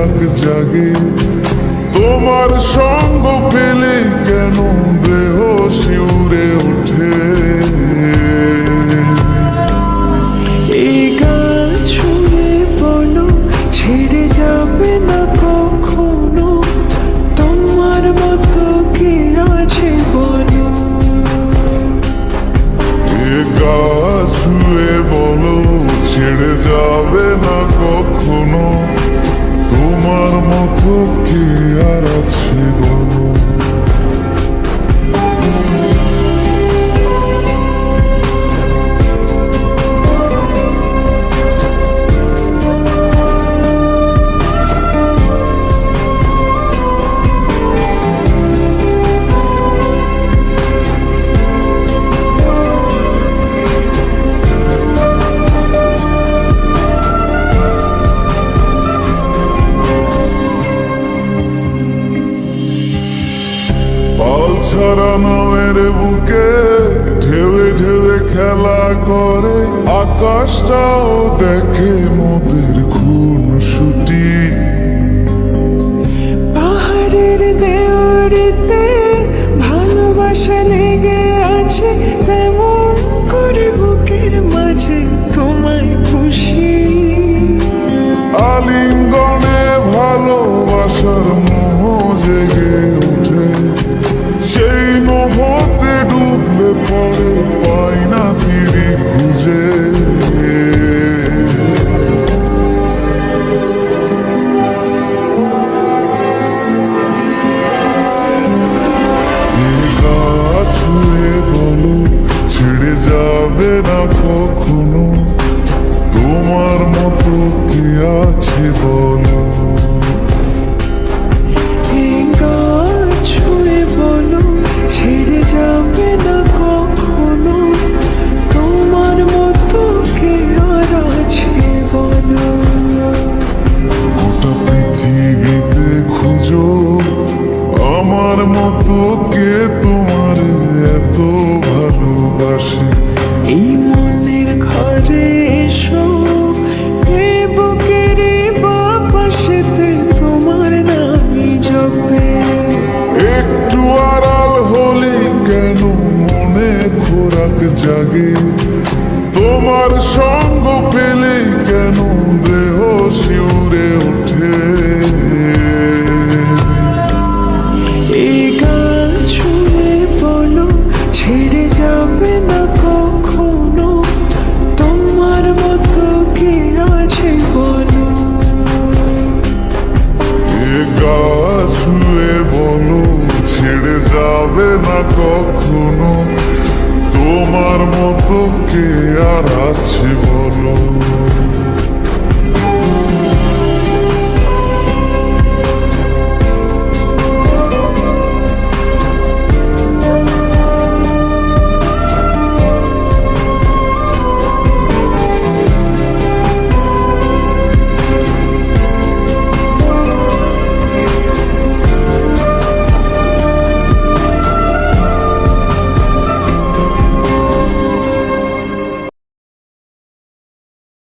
খোরাক জাগে। তোমার সঙ্গ পেলে কেন দেহ শিউরে ওঠে। এই গান শুনে বলো ছেড়ে যাবে না কখনো, তোমার মতো কে আছে বলো। এ গা ছুঁয়ে বলো ছেড়ে যাবে না কখনো, তোমার মতো কে আর আছে বলো। পাল ছাড়া নামের বুকে ঢেউে ঢেউে খেলা করে, আকাশটাও দেখে মোদের খুনসুটি। পাহাড়ের দেওয়ারিতে ভালোবাসা লেগে আছে, তেমন করে বুকের মাঝে তোমায় খুশি। আলিঙ্গনে ভালোবাসার মোহ জেগে ওঠে, সেই মোহতে ডুবলে পরে পাই না ফিরি খুঁজে। ছুঁয়ে বলো ছেড়ে যাবে না কখনো, তোমার মতো কে আছে বলো। এই গান ছুঁয়ে বলো ছেড়ে যাবে না কখনো, তোমার মতো কে আর আছে বলো। গোটা পৃথিবীতে খুঁজো আমার মতো কে তোমার এত ভালোবাসে। এই মনের ঘরে এসো, এ বুকের বাপাশেতে তোমার নামই জপে। একটু আড়াল হলে কেন মনে খোরাক জাগে, তোমার সঙ্গ পেলে কেন দেহ শিউরে ওঠে। এই গান ছুঁয়ে বলো ছেড়ে যাবে না কখনো, তোমার মতো কে আছে বলো। এ গা ছুঁয়ে বলো ছেড়ে যাবে না কখনো, তোমার মতো কে আর আছে বলো।